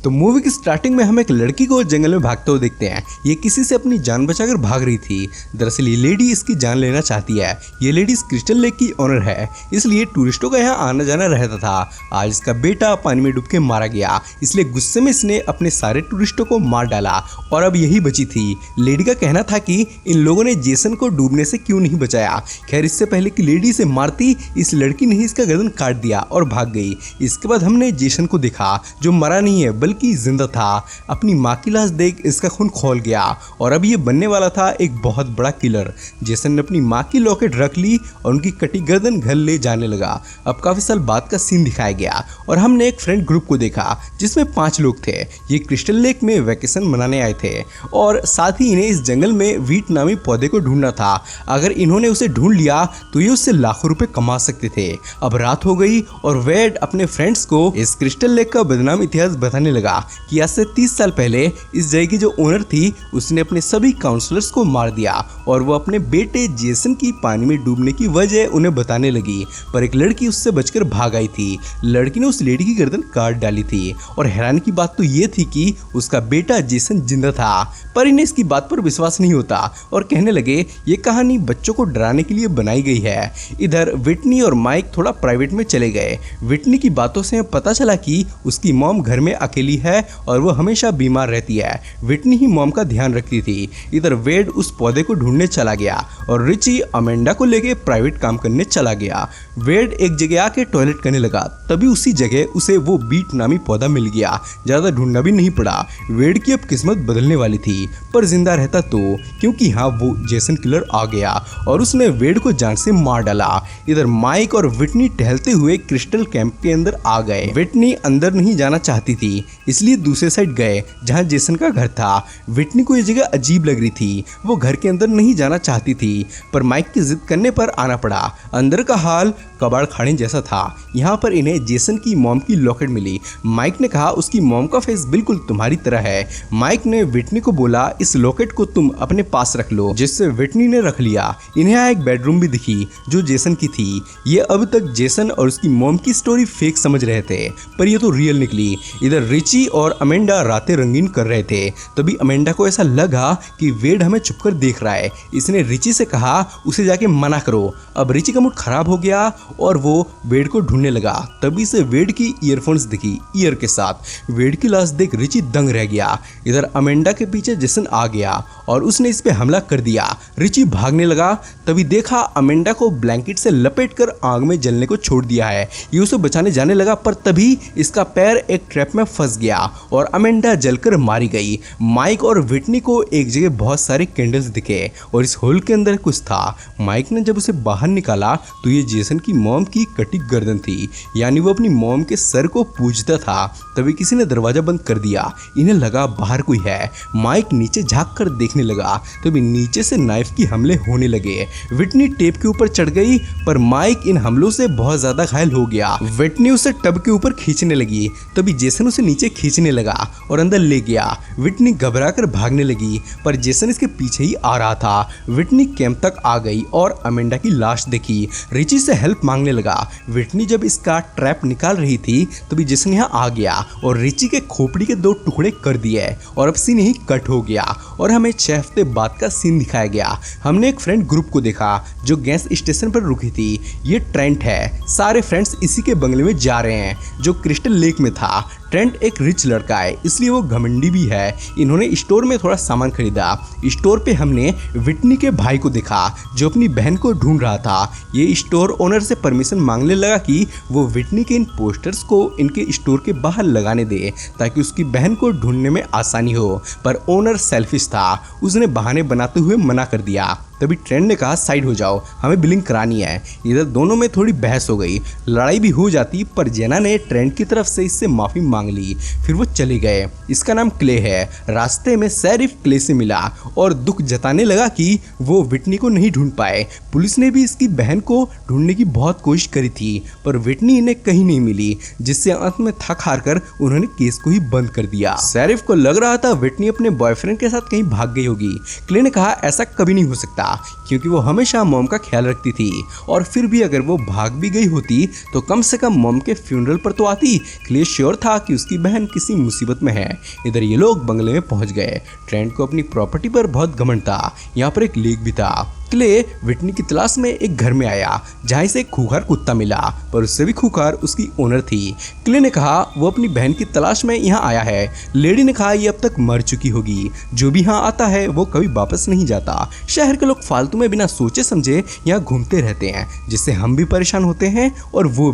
तो मूवी की स्टार्टिंग में हम एक लड़की को जंगल में भागते हुए देखते हैं। ये किसी से अपनी जान बचाकर भाग रही थी। दरअसल ये लेडी इसकी जान लेना चाहती है। ये लेडी इस क्रिस्टल लेक की ओनर है, इसलिए टूरिस्टों का यहाँ आना जाना रहता था। आज इसका बेटा पानी में डूब के मारा गया, इसलिए गुस्से में इसने अपने सारे टूरिस्टों को मार डाला और अब यही बची थी। लेडी का कहना था कि इन लोगों ने जेसन को डूबने से क्यों नहीं बचाया। खैर इससे पहले कि लेडी इसे मारती, इस लड़की ने इसका गर्दन काट दिया और भाग गई। इसके बाद हमने जेसन को देखा जो मरा नहीं है बल्कि जिंदा था। अपनी माँ की लाश देख इसका खून खौल गया और अब ये बनने वाला था एक बहुत बड़ा किलर। जेसन ने अपनी माँ की लॉकेट रख ली और उनकी कटी गर्दन घर ले जाने लगा। अब काफी साल बाद का सीन दिखाया गया और हमने एक फ्रेंड ग्रुप को देखा जिसमें 5 लोग थे। ये क्रिस्टल लेक में वैकेशन मनाने आए थे और साथ ही इन्हें इस जंगल में वीट नामी पौधे को ढूंढना था। अगर इन्होंने उसे ढूंढ लिया तो ये उससे लाखों रुपए कमा सकते थे। अब रात हो गई और वेड अपने फ्रेंड्स को इस क्रिस्टल लेक का बदनाम इतिहास बताने लगा कि आज से 30 साल पहले इस जगह की जो ओनर थी उसने अपने सभी काउंसलर्स को मार दिया और वो अपने बेटे जेसन की पानी में डूबने की वजह उन्हें बताने लगी। पर एक लड़की उससे बचकर भाग आई थी। लड़की ने उस लेडी की गर्दन काट डाली थी और हैरानी की बात तो ये थी कि उसका बेटा जेसन जिंदा था। पर इन्हें इसकी बात पर विश्वास नहीं होता और कहने लगे ये कहानी बच्चों को डराने के लिए बनाई गई है। इधर विटनी और माइक थोड़ा प्राइवेट में चले गए। विटनी की बातों से पता चला कि उसकी मॉम घर में अकेली है और वो हमेशा बीमार रहती है। विटनी ही मॉम का ध्यान रखती थी। इधर वेड उस पौधे को ढूंढने चला गया और रिची अमेंडा को लेके प्राइवेट काम करने चला गया। वेड एक जगह आके टॉयलेट करने लगा, तभी उसी जगह उसे वो बीट नामी पौधा मिल गया। ज्यादा ढूंढना भी नहीं पड़ा। वेड की अब किस्मत बदलने वाली थी, पर जिंदा रहता तो, क्योंकि हाँ वो जेसन किलर आ गया और उसने वेड को जान से मार डाला। इधर माइक और विटनी टहलते हुए क्रिस्टल कैंप के अंदर आ गए। विटनी अंदर नहीं जाना चाहती थी, इसलिए दूसरे साइड गए जहां जेसन का घर था। विटनी को यह जगह अजीब लग रही थी, वो घर के अंदर नहीं जाना चाहती थी, पर माइक की जिद करने पर आना पड़ा। अंदर का हाल कबाड़ खाने जैसा था। यहाँ पर इन्हें जेसन की मॉम की लॉकेट मिली। माइक ने कहा उसकी मॉम का फेस बिल्कुल तुम्हारी तरह है। माइक ने विटनी को बोला इस लॉकेट को तुम अपने पास रख लो, जिससे विटनी ने रख लिया। इन्हें यहाँ एक बेडरूम भी दिखी जो जेसन की थी। ये अब तक जेसन और उसकी मॉम की स्टोरी फेक समझ रहे थे, पर ये तो रियल निकली। इधर रिची और अमेंडा रातें रंगीन कर रहे थे, तभी अमेंडा को ऐसा लगा कि वेड हमें छुपकर देख रहा है। इसने रिची से कहा उसे जाके मना करो। अब रिची का मूड खराब हो गया और वो वेड को ढूंढने लगा। तभी से वेड की ईयरफोन्स दिखी ईयर के साथ। वेड की लाश देख रिची दंग रह गया। इधर अमेंडा के पीछे जेसन आ गया और उसने इस पे हमला कर दिया। रिची भागने लगा, तभी देखा अमेंडा को ब्लैंकेट से लपेटकर आग में जलने को छोड़ दिया है। ये उसे बचाने जाने लगा, पर तभी इसका पैर एक ट्रैप में फंस गया और अमेंडा जलकर मारी गई। माइक और विटनी को एक जगह बहुत सारे कैंडल्स दिखे और इस होल के अंदर कुछ था। माइक ने जब उसे बाहर निकाला तो ये जेसन की मॉम की कटी गर्दन थी, यानी वो अपनी मॉम के सर को पूजता था। तभी किसी ने दरवाजा बंद कर दिया। इन्हें लगा बाहर कोई है। माइक नीचे झांक कर देखने लगा, तभी नीचे से नाइफ की हमले होने लगे। विटनी टेप के ऊपर चढ़ गई, पर माइक इन हमलों से बहुत ज्यादा घायल हो गया। विटनी उसे टब के ऊपर खींचने लगी, तभी जेसन उसे नीचे खींचने लगा और अंदर ले गया। विटनी घबरा कर भागने लगी, पर जेसन इसके पीछे ही आ रहा था। विटनी कैंप तक आ गई और अमेंडा की लाश देखी। रिची से हेल्प मांगने लगा। विटनी जब इसका ट्रैप निकाल रही थी तभी जेसन यहाँ आ गया और रिची के खोपड़ी के 2 टुकड़े कर दिए और अब सीन यही कट हो गया और हमें 6 हफ्ते बाद का सीन दिखाया गया। हमने एक फ्रेंड ग्रुप को देखा जो गैस स्टेशन पर रुकी थी। ये ट्रेंट है। सारे फ्रेंड्स इसी के बंगले में जा रहे हैं जो क्रिस्टल लेक में था। ट्रेंट एक रिच लड़का है, इसलिए वो घमंडी भी है। इन्होंने स्टोर में थोड़ा सामान खरीदा। स्टोर पे हमने विटनी के भाई को देखा जो अपनी बहन को ढूंढ रहा था। ये स्टोर ओनर से परमिशन मांगने लगा कि वो विटनी के इन पोस्टर्स को इनके स्टोर के बाहर लगाने दे ताकि उसकी बहन को ढूंढने में आसानी हो, पर ओनर सेल्फिश था। उसने बहाने बनाते हुए मना कर दिया। तभी ट्रेंट ने कहा साइड हो जाओ, हमें बिलिंग करानी है। इधर दोनों में थोड़ी बहस हो गई, लड़ाई भी हो जाती, पर जेना ने ट्रेंट की तरफ से इससे माफी मांग ली। फिर वो चले गए। इसका नाम क्ले है। रास्ते में शेरिफ क्ले से मिला और दुख जताने लगा कि वो विटनी को नहीं ढूंढ पाए। पुलिस ने भी इसकी बहन को ढूंढने की बहुत कोशिश करी थी, पर विटनी इन्हें कहीं नहीं मिली, जिससे अंत में थक हार कर उन्होंने केस को ही बंद कर दिया। शेरिफ को लग रहा था विटनी अपने बॉयफ्रेंड के साथ कहीं भाग गई होगी। क्ले ने कहा ऐसा कभी नहीं हो सकता, क्योंकि वो हमेशा मॉम का ख्याल रखती थी और फिर भी अगर वो भाग भी गई होती तो कम से कम मॉम के फ्यूनरल पर तो आती। क्ले श्योर था कि उसकी बहन किसी मुसीबत में है। इधर ये लोग बंगले में पहुंच गए। ट्रेंट को अपनी प्रॉपर्टी पर बहुत घमंड था। यहाँ पर एक लेक भी था। क्ले विटनी की तलाश में एक घर में आया जहाँ इसे एक खूंखार कुत्ता मिला, पर उससे भी खूंखार उसकी ओनर थी। क्ले ने कहा वो अपनी बहन की तलाश में यहाँ आया है। लेडी ने कहा ये अब तक मर चुकी होगी। जो भी यहाँ आता है वो कभी वापस नहीं जाता। शहर के लोग फालतू में बिना सोचे समझे यहाँ घूमते रहते हैं, जिससे हम भी परेशान होते हैं और वो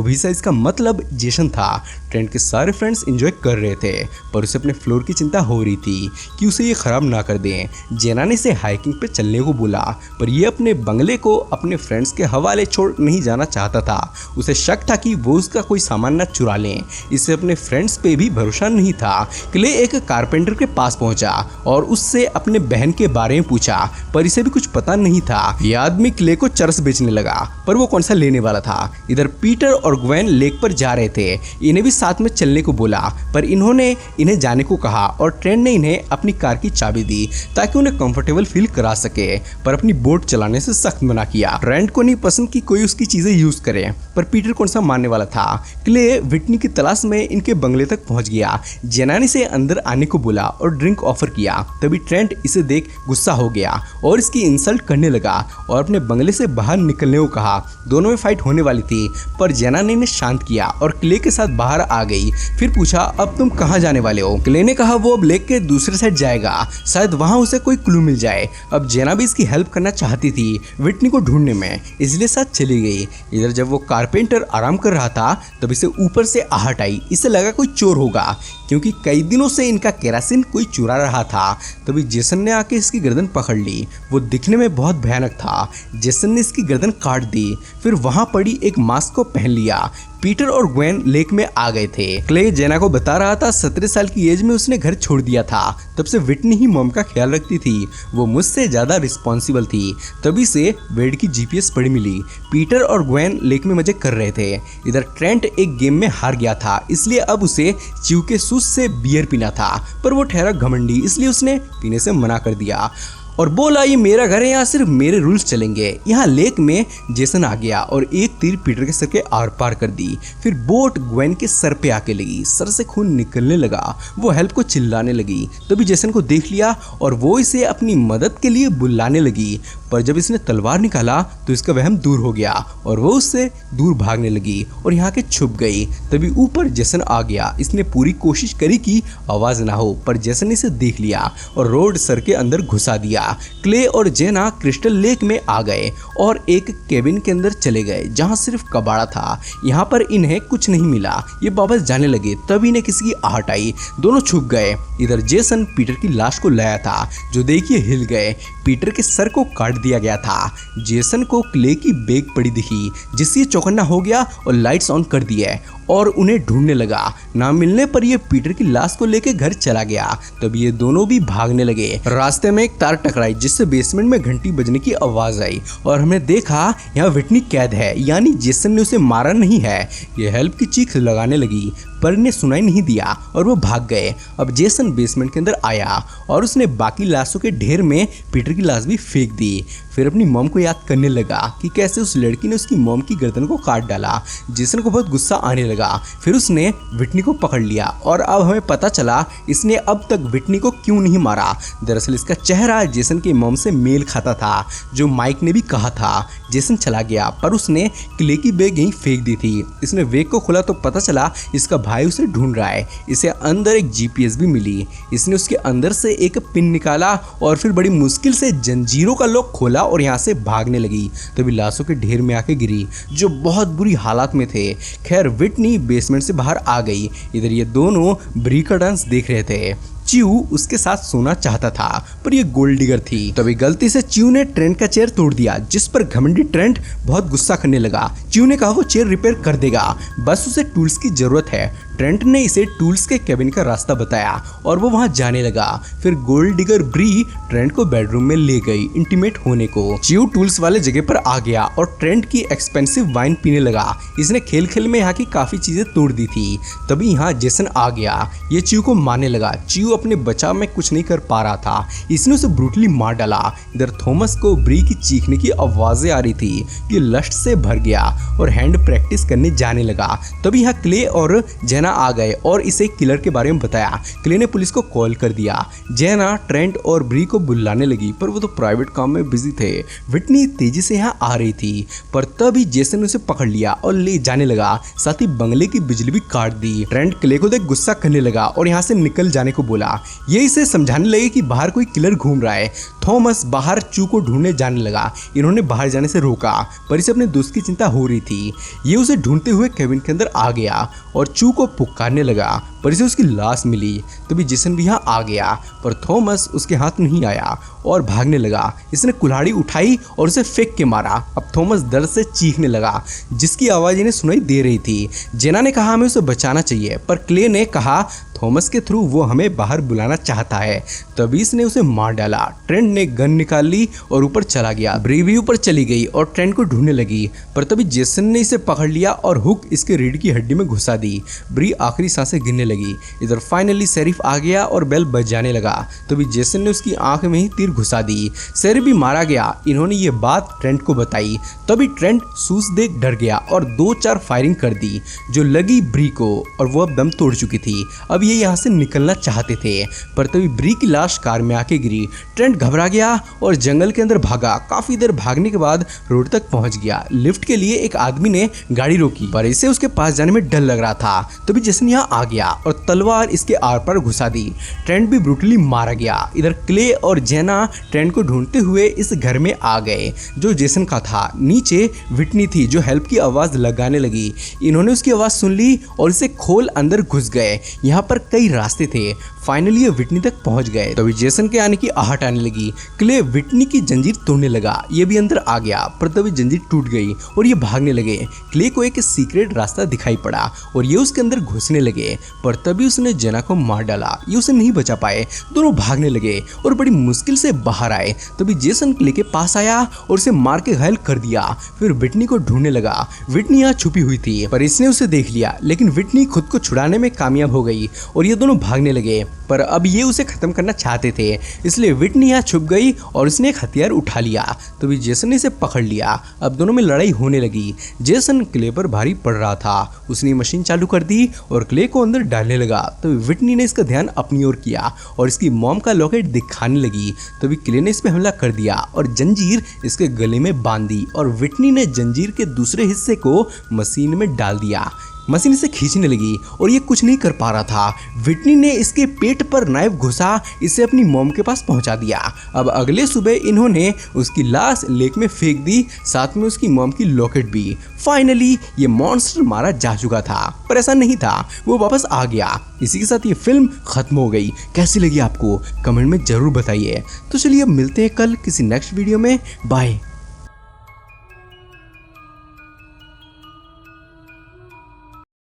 भी सर इसका मतलब जेसन था। ट्रेंट के सारे फ्रेंड्स एंजॉय कर रहे थे, पर उसे अपने फ्लोर की चिंता हो रही थी कि उसे ये खराब ना कर दें। जेना ने इसे हाइकिंग पे चलने को बोला, पर ये अपने बंगले को अपने फ्रेंड्स के हवाले छोड़ नहीं जाना चाहता था। उसे शक था कि वो उसका कोई सामान ना चुरा लें। इसे अपने फ्रेंड्स पे भी भरोसा नहीं था। क्ले एक कारपेंटर के पास पहुंचा और उससे अपने बहन के बारे में पूछा, पर इसे भी कुछ पता नहीं था। ये आदमी क्ले को चरस बेचने लगा, पर वो कौन सा लेने वाला था। इधर पीटर और ग्वेन लेक पर जा रहे थे। इन्हें भी साथ में चलने को बोला, पर इन्होंने इन्हें जाने को कहा और ट्रेंट ने इन्हें अपनी कार की चाबी दी ताकि उन्हें कंफर्टेबल फील करा सके, पर अपनी बोट चलाने से सख्त मना किया। ट्रेंट को नहीं पसंद कि कोई उसकी चीजें यूज करे, पर पीटर कौन सा मानने वाला था। क्ले विटनी की तलाश में इनके बंगले तक पहुंच गया। जेना ने इसे अंदर आने को बोला और ड्रिंक ऑफर किया। तभी ट्रेंट इसे देख गुस्सा हो गया और इसकी इंसल्ट करने लगा और अपने बंगले से बाहर निकलने को कहा। दोनों में फाइट होने वाली थी, पर जेना ने इन्हें शांत किया और क्ले के साथ बाहर आ गई। फिर पूछा अब तुम कहाँ जाने वाले हो। क्ले ने कहा वो अब लेक के दूसरे साइड जाएगा, शायद वहाँ उसे कोई क्लू मिल जाए। अब जेना भी इसकी हेल्प करना चाहती थी विटनी को ढूंढने में, इसलिए साथ चली गई। इधर जब वो कारपेंटर आराम कर रहा था तब इसे ऊपर से आहट आई। इसे लगा कोई चोर होगा, क्योंकि कई दिनों से इनका केरासिन कोई चुरा रहा था। तभी जेसन ने आके इसकी गर्दन पकड़ ली। वो दिखने में बहुत भयानक था। जेसन ने इसकी गर्दन काट दी, फिर वहां पड़ी एक मास्क को पहन लिया। पीटर और ग्वेन लेक में आ गए थे। क्ले जेना को बता रहा था 17 साल की एज में उसने घर छोड़ दिया था। तब से विटनी ही मॉम का ख्याल रखती थी। वो मुझसे ज्यादा रिस्पॉन्सिबल थी। तभी से वेड की जीपीएस पड़ी मिली। पीटर और ग्वेन लेक में मजे कर रहे थे। इधर ट्रेंट एक गेम में हार गया था, इसलिए अब उसे च्यू के सूस से बियर पीना था, पर वो ठहरा घमंडी, इसलिए उसने पीने से मना कर दिया और बोला ये मेरा घर है, यहाँ सिर्फ मेरे रूल्स चलेंगे। यहाँ लेक में जेसन आ गया और एक तीर पीटर के सर के आर पार कर दी। फिर बोट ग्वेन के सर पे आके लगी। सर से खून निकलने लगा। वो हेल्प को चिल्लाने लगी। तभी जेसन को देख लिया और वो इसे अपनी मदद के लिए बुलाने लगी, पर जब इसने तलवार निकाला तो इसका वहम दूर हो गया और वो उससे दूर भागने लगी और यहाँ के छुप गई। तभी ऊपर जेसन आ गया। इसने पूरी कोशिश करी कि आवाज ना हो, पर जेसन ने इसे देख लिया और रोड सर के अंदर घुसा दिया। क्ले और जेना क्रिस्टल लेक में आ गए और एक केबिन के अंदर चले गए जहां सिर्फ कबाड़ा था। यहाँ पर इन्हें कुछ नहीं मिला। ये वापस जाने लगे, तभी इन्हें किसी की आहट आई। दोनों छुप गए। इधर जेसन पीटर की लाश को लाया था, जो देखिए हिल गए। पीटर के सर को काट दिया गया था। जेसन को क्ले की बैग पड़ी दिखी, जिससे चौकन्ना हो गया और लाइट्स ऑन कर दिए और उन्हें ढूंढने लगा। ना मिलने पर ये पीटर की लाश को लेकर घर चला गया। तब ये दोनों भी भागने लगे। रास्ते में एक तार टकराई, जिससे बेसमेंट में घंटी बजने की आवाज आई और हमने देखा यहाँ विटनी कैद है, यानी जेसन ने उसे मारा नहीं है। ये हेल्प की चीख लगाने लगी, पर इन्हें सुनाई नहीं दिया और वो भाग गए। अब जेसन बेसमेंट के अंदर आया और उसने बाकी लाशों के ढेर में पीटर की लाश भी फेंक दी। फिर अपनी मॉम को याद करने लगा कि कैसे उस लड़की ने उसकी मॉम की गर्दन को काट डाला। जेसन को बहुत गुस्सा आने लगा। फिर उसने विटनी को पकड़ लिया और अब हमें पता चला इसने अब तक विटनी को क्यों नहीं मारा। दरअसल इसका चेहरा जेसन की मॉम से मेल खाता था, जो माइक ने भी कहा था। जेसन चला गया, पर उसने क्ले की बैग यहीं फेंक दी थी। इसने बैग को खोला तो पता चला इसका भाई उसे ढूंढ रहा है। इसे अंदर एक जीपीएस भी मिली। इसने उसके अंदर से एक पिन निकाला और फिर बड़ी मुश्किल से जंजीरों का लॉक खोला और यहाँ से भागने लगी। तभी लाशों के ढेर में आके गिरी, जो बहुत बुरी हालात में थे। खैर विटनी बेसमेंट से बाहर आ गई। इधर ये दोनों ब्री का डांस देख रहे थे। च्यू उसके साथ सोना चाहता था, पर ये गोल्ड डिगर थी। तभी गलती से च्यू ने ट्रेंट का चेयर तोड़ दिया, जिस पर घमंडी ट्रेंट बहुत गुस्सा करने लगा। च्यू ने कहा वो चेयर रिपेयर कर देगा, बस उसे टूल्स की जरूरत है। ट्रेंट ने इसे टूल्स के केबिन का रास्ता बताया और वो वहां जाने लगा। फिर गोल्ड डिगर ब्री ट्रेंट को बेडरूम में ले गई इंटीमेट होने को। च्यू टूल्स वाले जगह पर आ गया और ट्रेंट की एक्सपेंसिव वाइन पीने लगा। इसने खेल खेल में यहाँ की काफी चीजें तोड़ दी थी। तभी यहाँ जेसन आ गया। ये च्यू को मारने लगा। च्यू अपने बचाव में कुछ नहीं कर पा रहा था, इसने उसे ब्रूटली मार डाला। इधर थॉमस को ब्री की चीखने की आवाजें आ रही थी। ये लस्ट से भर गया और हैंड प्रैक्टिस करने जाने लगा। तभी यहाँ क्ले और जेना आ गए और इसे किलर के बारे में बताया। क्ले ने पुलिस को कॉल कर दिया। जेना ट्रेंट और ब्री को बुलाने लगी, पर वो तो प्राइवेट काम में बिजी थे। विटनी तेजी से यहाँ आ रही थी, पर तभी जेसन उसे पकड़ लिया और ले जाने लगा। साथ ही बंगले की बिजली भी काट दी। ट्रेंट क्ले को देख गुस्सा करने लगा और यहाँ से निकल जाने को बोला। ये इसे समझाने लगे कि बाहर कोई किलर घूम रहा है। थॉमस बाहर चू को ढूंढने जाने लगा। इन्होंने बाहर जाने से रोका, पर इसे अपने दोस्त की चिंता हो रही थी। ये उसे ढूंढते हुए केविन के अंदर आ गया और चू को पुकारने लगा, पर इसे उसकी लाश मिली। तभी जेसन भी यहाँ आ गया, पर थॉमस उसके हाथ नहीं आया और भागने लगा। इसने कुल्हाड़ी उठाई और उसे फेंक के मारा। अब थॉमस दर्द से चीखने लगा, जिसकी आवाज़ इन्हें सुनाई दे रही थी। जेना ने कहा हमें उसे बचाना चाहिए, पर क्ले ने कहा थॉमस के थ्रू वो हमें बाहर बुलाना चाहता है। तभी इसने उसे मार डाला। ट्रेंट ने गन निकाल ली और ऊपर चला गया। ब्री भी ऊपर चली गई और ट्रेंट को ढूंढने लगी, पर तभी जेसन ने इसे पकड़ लिया और हुक इसके रीढ़ की हड्डी में घुसा दी। ब्री आखिरी सांसें गिनने लगी। इधर फाइनली शेरिफ आ गया और बेल बजाने लगा। तभी जेसन ने उसकी आंख में ही तीर घुसा दी। शेरिफ भी मारा गया। इन्होंने ये बात ट्रेंट को बताई। तभी ट्रेंट सूस देख डर गया और 2-4 फायरिंग कर दी, जो लगी ब्री को, और वो अब दम तोड़ चुकी थी। अब ये यहाँ से निकलना चाहते थे, पर तभी ब्री की लाश कार में आके गिरी। ट्रेंट घबरा गया और जंगल के अंदर भागा। काफी देर भागने के बाद रोड तक पहुंच गया। लिफ्ट के लिए एक आदमी ने गाड़ी रोकी, पर इसे उसके पास जाने में डर लग रहा था। तभी जेसन यहाँ आ गया और तलवार इसके आर पार घुसा दी। ट्रेंट भी ब्रूटली मारा गया। इधर क्ले और जेना ट्रेंट को ढूंढते हुए इस घर में आ गए जो जेसन का था। नीचे विटनी थी जो हेल्प की आवाज लगाने लगी। इन्होंने उसकी आवाज सुन ली और इसे खोल अंदर घुस गए। यहाँ पर कई रास्ते थे। फाइनली ये विटनी तक पहुंच गए। तभी जेसन के आने की आहट आने लगी। क्ले विटनी की जंजीर तोड़ने लगा। ये भी अंदर आ गया, पर तभी जंजीर टूट गई और ये भागने लगे। क्ले को एक सीक्रेट रास्ता दिखाई पड़ा और ये उसके अंदर घुसने लगे, पर तभी उसने जेना को मार डाला। ये उसे नहीं बचा पाए। दोनों भागने लगे और बड़ी मुश्किल से बाहर आए। तभी जेसन क्ले के पास आया और उसे मार के घायल कर दिया। फिर विटनी को ढूंढने लगा। विटनी यहाँ छुपी हुई थी, पर इसने उसे देख लिया, लेकिन विटनी खुद को छुड़ाने में कामयाब हो गई और ये दोनों भागने लगे। पर अब ये उसे खत्म करना चाहते थे, इसलिए विटनी यहाँ छुप गई और उसने एक हथियार उठा लिया। तभी जेसन ने इसे पकड़ लिया। अब दोनों में लड़ाई होने लगी। जेसन क्ले पर भारी पड़ रहा था। उसने मशीन चालू कर दी और क्ले को अंदर डालने लगा। तभी विटनी ने इसका ध्यान अपनी ओर किया और इसकी मॉम का लॉकेट दिखाने लगी। तभी क्ले ने इस पे हमला कर दिया और जंजीर इसके गले में बांध दी और विटनी ने जंजीर के दूसरे हिस्से को मशीन में डाल दिया। मशीन इसे खींचने लगी और ये कुछ नहीं कर पा रहा था। विटनी ने इसके पेट पर नाइफ घुसा इसे अपनी मॉम के पास पहुंचा दिया। अब अगले सुबह इन्होंने उसकी लाश लेक में फेंक दी, साथ में उसकी मॉम की लॉकेट भी। फाइनली ये मॉन्स्टर मारा जा चुका था, पर ऐसा नहीं था, वो वापस आ गया। इसी के साथ ये फिल्म खत्म हो गई। कैसी लगी आपको कमेंट में जरूर बताइए। तो चलिए अब मिलते हैं कल किसी नेक्स्ट वीडियो में। बाय।